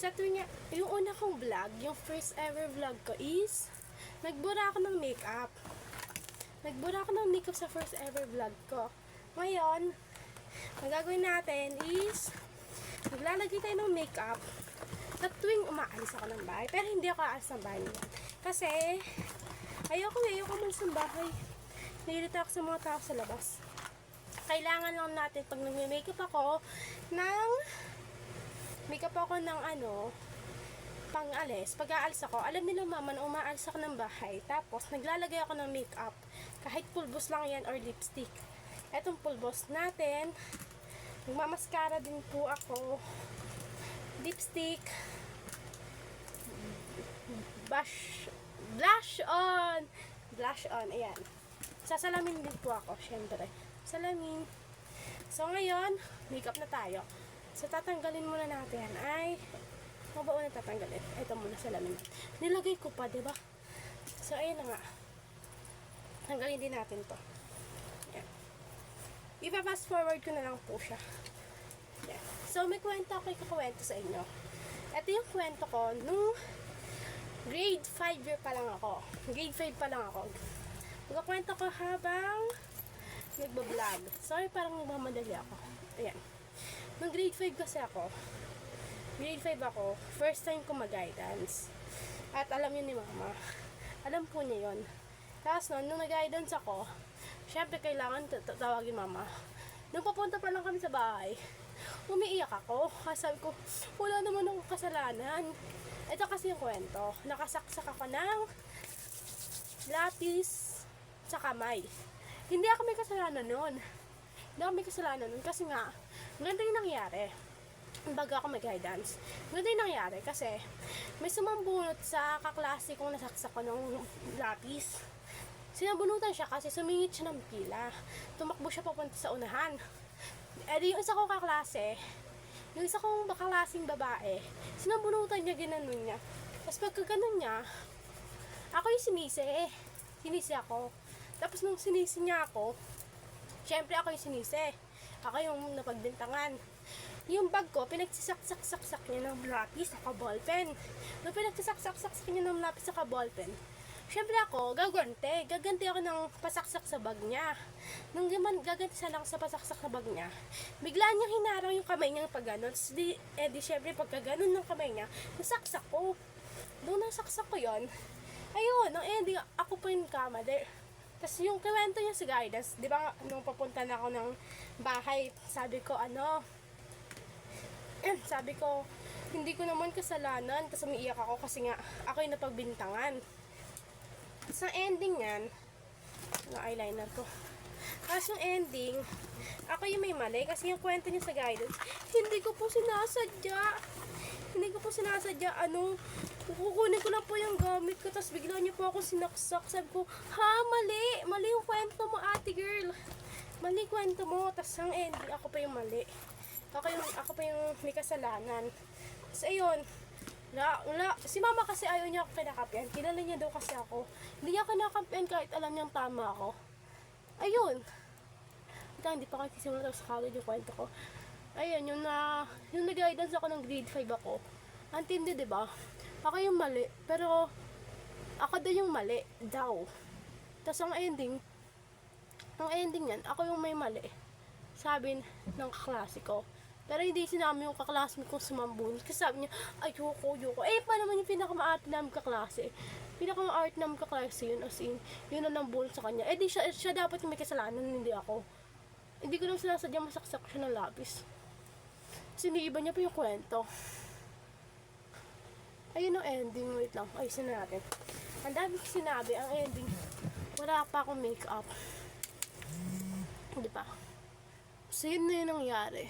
sa tuwing yung una kong vlog, yung first ever vlog ko is nagbura ako ng makeup. Nagbura ako ng makeup sa first ever vlog ko. Ngayon, ang gagawin natin is maglalagay tayo ng makeup sa tuwing umaalis ako ng bahay. Pero hindi ako aalis ng bahay niya. Kasi ayoko umalis ng bahay. Nilita ako sa mga tao sa labas. Kailangan lang natin pag nag-makeup ako ng pang-alis. Pag aalis ako, alam nila mama na umaalis ako ng bahay. Tapos, naglalagay ako ng makeup. Kahit pulbos lang yan or lipstick. Etong pulbos natin. Nagmamaskara din po ako. Lipstick. Blush on. Ayan. Sasalamin din po ako, syempre. Salamin. So, ngayon, makeup na tayo. So, tatanggalin muna natin ay ano ba una tatanggalin? Ito muna salamin. Nilagay ko pa, diba? So, ayun na nga. Tanggalin din natin to. Ayan. Ipa-fast forward ko na lang po siya. Ayan. So, may kwento ako ikukwento sa inyo. Ito yung kwento ko nung grade 5 year pa lang ako. Grade 5 pa lang ako. Magkakwento ko habang nagbablog. Sorry, parang nagmamadali ako. Ayan. Nung grade 5 kasi ako, first time ko mag-guidance. At alam yun ni mama. Alam po niya yun. Tapos nung nag-guidance ako, syempre kailangan tawagin mama. Nung papunta pa lang kami sa bahay, umiiyak ako. Kasi sabi ko, wala naman akong kasalanan. Ito kasi yung kwento. Nakasaksak ako ng lapis sa kamay. Hindi ako may kasalanan nun. Kasi nga, ganda yung nangyari. Bago ako mag-guidance. Ganda yung nangyari kasi may sumambunot sa kaklase kong nasaksak ko ng lapis. Sinabunutan siya kasi sumingit siya ng pila. Tumakbo siya papunta sa unahan. Di yung isa kong kaklase, yung isa kong kaklaseng babae, sinabunutan niya, ginanon niya. Tapos pagka ganon niya, ako yung sinisi ako. Tapos nung sinisi niya ako, syempre ako yung sinisi. Ako yung napagbintangan. Yung bag ko, pinagsisak-sak-sak niya ng lapis sa ballpen. Nung pinagsisak-sak-sak niya ng lapis sa ballpen, syempre ako, gaganti ako ng pasaksak sa bag niya. Nung gaganti sa lang sa pasaksak sa bag niya, bigla niyang hinarang yung kamay niya pag gano'n. Di syempre pagka gano'n ng kamay niya, nasaksak ko. Nung nasaksak ko yun, ayun, nung ending, ako po yung kamali. Tapos yung kwento niya sa guidance, di ba, nung papunta na ako ng bahay, sabi ko, hindi ko naman kasalanan, kasi umiiyak ako kasi nga, ako yung napagbintangan. Sa ending yan, yung eyeliner ko. Tapos yung ending, ako yung may mali, kasi yung kwento niya sa guidance, hindi ko po sinasadya, kukunin ko lang po yung gamit ko, tapos bigla niyo po ako sinaksak. Sabi ko, mali yung kwento mo, ate girl. Mali kwento mo, tapos ang ending, ako pa yung mali. Ako pa yung may kasalanan. Tapos ayun, si mama kasi ayaw niya ako kinakapian. Kilala niya daw kasi ako. Hindi niya kinakapian kahit alam niyang tama ako. Ayun. Hindi pa kasi simula sa kagad yung kwento ko. Ayun, yung nag-guidance ako ng grade 5 ako. Antindi, diba? Ako yung mali, pero ako din yung mali daw. Tapos ang ending yan, ako yung may mali. Sabi ng kaklase ko. Pero hindi sinabi yung kaklase kong sumambunot. Kasi sabi niya, ayoko. Pa naman yung pinakamaarte namin kaklase. Pinakamaarte namin kaklase yun, as in, yun na nambunot sa kanya. Di siya dapat yung may kasalanan, hindi ako. Hindi ko naman sinasadya masaksak siya ng lapis. Kasi iniiba niya pa yung kwento. Ayun ang ending, wait lang, ayusin na natin. Ang dami ko sinabi, ang ending, wala pa akong makeup. Hindi pa. So yun na yun nangyari.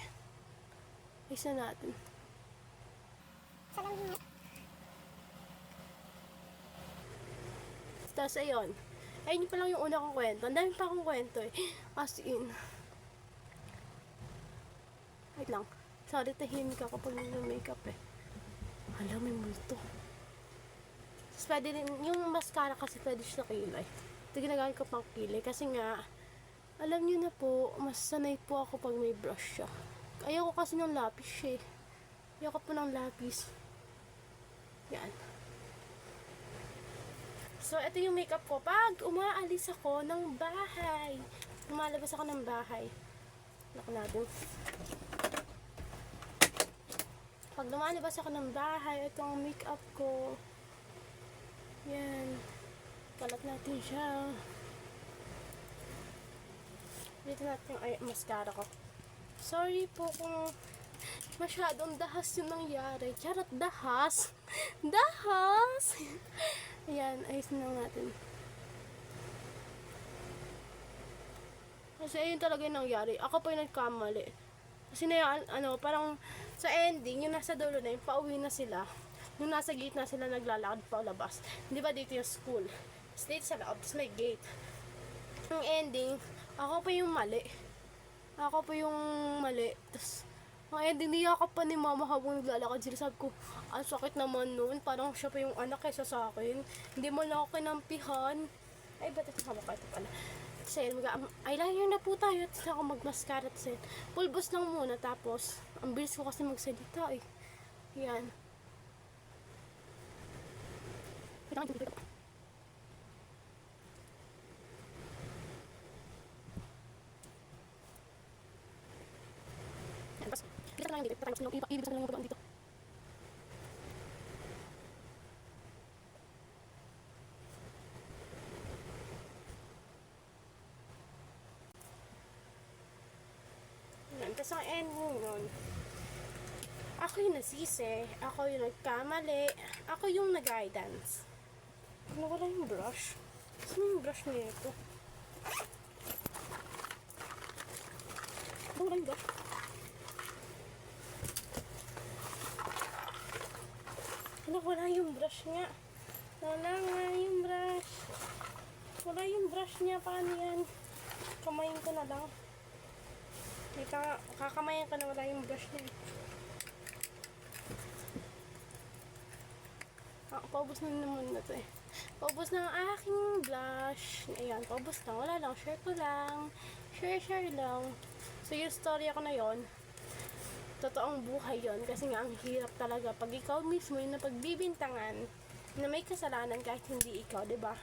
Ayusin na natin. Tapos ayun, ayun pa lang yung una kong kwento. Ang dami pa akong kwento eh. As in. Wait lang. Sorry, tahimik ako pag nag-makeup eh. Alam, may multo. Tapos pwede din, yung mascara kasi pwede siya sa kilay. Ito ginagamit ko pang kilay kasi nga, alam niyo na po, mas sanay po ako pag may brush siya. Ayoko kasi ng lapis eh. Ayoko po ng lapis. So, ito yung makeup ko pag umaalis ako ng bahay. Lumalabas ako ng bahay. Naku natin. Pag lumalabas ako ng bahay, ito ang makeup ko. Yan. Kalat natin siya. Dito natin yung mascara ko. Sorry po kung masyadong dahas yung nangyari. Charot, dahas. Dahas! Ayan, ayusin lang natin. Kasi ayun talaga yung nangyari. Ako pa yung nagkamali. Kasi na parang sa ending, yung nasa dulo na yun, pauwi na sila. Yung nasa gate na sila naglalakad pa labas. Hindi ba dito yung school? Tapos dito sa loob, tapos may gate. Yung ending, ako pa yung mali. Ako pa yung mali. Tapos, ang ending, niyakap pa ni mama habang naglalakad sila. Sabi ko, ang sakit naman noon. Parang siya pa yung anak kaysa sa akin. Hindi mo lang ako kinampihan. Ay, ba't ito sama ka? Ito pala. Kasi, eyeliner na po tayo. Tapos ako mag-mascara. Pulbos lang muna. Tapos, ang bilis ko kasi magsalita eh. Yan. Dito lang dito. Ibig sabihin ng dito. Tapos ang ending nun, ako yung nasisi, ako yung nagkamali, ako yung nag-guidance. Nawala yung brush. Saan yung brush niya ito? Nawala yung brush. Wala yung brush niya. Wala nga yung brush. Wala yung brush niya. Paano yan? Kamayin ko na lang. Kakamayan ka na, wala yung brush niya. Paubos na naman na ito eh. Paubos na ang aking blush. Ayan, paubos na. Wala lang. Share ko lang. Share lang. So, yung story ako na yon, totoong buhay yon. Kasi nga, ang hirap talaga. Pag ikaw mismo yung napagbibintangan na may kasalanan kahit hindi ikaw, diba?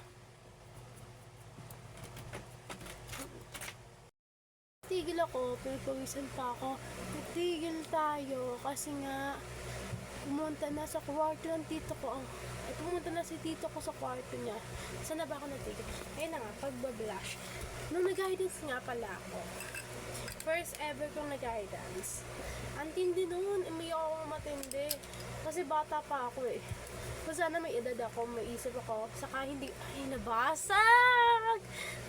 Tigil ako, pinapawisan pa ako. Tigil tayo kasi nga pumunta na sa kwarto ng tito ko. Pumunta na si tito ko sa kwarto niya. Saan na ba ako natigil? Ayun na nga, pagbablush. Nung nag-guidance nga pala ako. First ever kong nag-guidance. Ang tindi nun, umiyak ako matindi. Kasi bata pa ako eh. Kung sana may edad ako, may isip ako. Saka hindi, ay nabasag!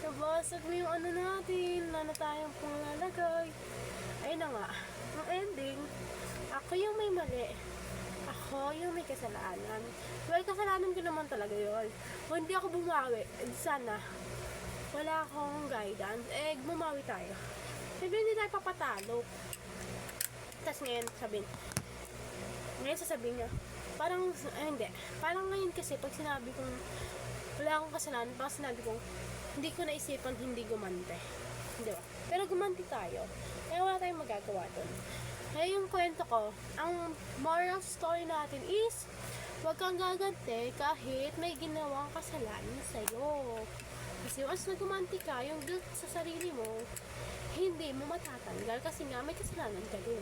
Nabasag mo yung ano natin. Wala na tayong pangalagay. Ayun na nga. Ang ending, ako yung may mali. Ako yung may kasalanan. Well, kasalanan ko naman talaga yun. Kung hindi ako bumawi, sana wala akong guidance. Bumawi tayo. Sabi hindi tayo papatalo. Tapos ngayon, sasabihin niya, parang, hindi. Parang ngayon kasi, pag sinabi kong wala akong kasalanan, pag sinabi kong hindi ko naisipan hindi gumante. Di ba? Pero gumanti tayo. Kaya wala tayong magagawa doon. Kaya yung kwento ko, ang moral story natin is, huwag kang gaganti kahit may ginawang kasalanan sa'yo. Kasi once na gumanti ka, yung guilt sa sarili mo, hindi mo matatanggal kasi nga may kasalanan ka din.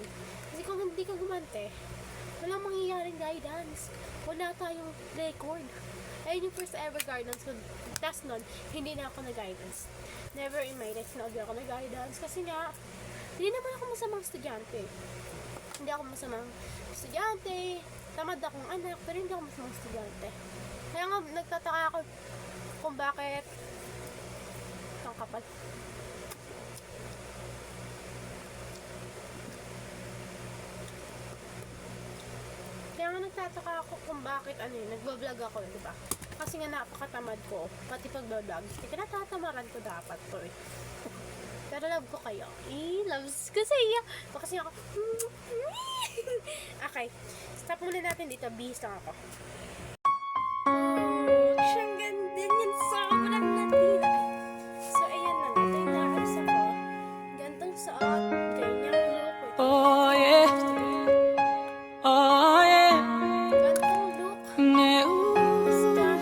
Kasi kung hindi ka gumante, walang mangyayaring guidance. Wala tayong record. Ayun yung first ever guidance ko. Tapos nun, hindi na ako na-guidance. Never in my life na ako na-guidance. Kasi nga, hindi naman ako masamang estudyante. Hindi ako masamang estudyante. Tamad akong anak, pero hindi ako masamang estudyante. Kaya nga, nagtataka ako kung bakit ang kapal. Kaya nga nagtataka ako kung bakit nagbablog ako, di ba? Kasi nga napakatamad ko, pati pagbablog. Kaya natatamaran ko dapat to eh. Pero love ko kayo. Loves ko sa iyo. Kasi ako, okay. Stop muna natin dito. Bihis lang ako. Siyang ganda niyan. Sobrang natin. So, ayun na. Ito yung naayos ako. Gantong suot. Ganyang look. Oh yeah. Oh yeah. Gantong look. Yeah. Basta lang.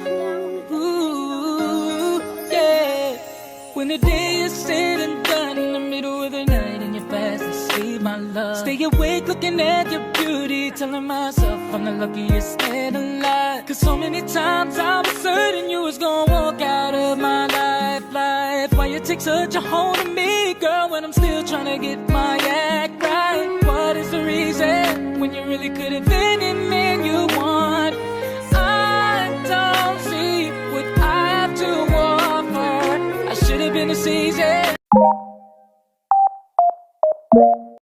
looking at your beauty, telling myself I'm the luckiest man alive. Cause so many times I was certain you was gonna walk out of my life. Why you take such a hold of me, girl, when I'm still trying to get my act right? What is the reason when you really couldn't fit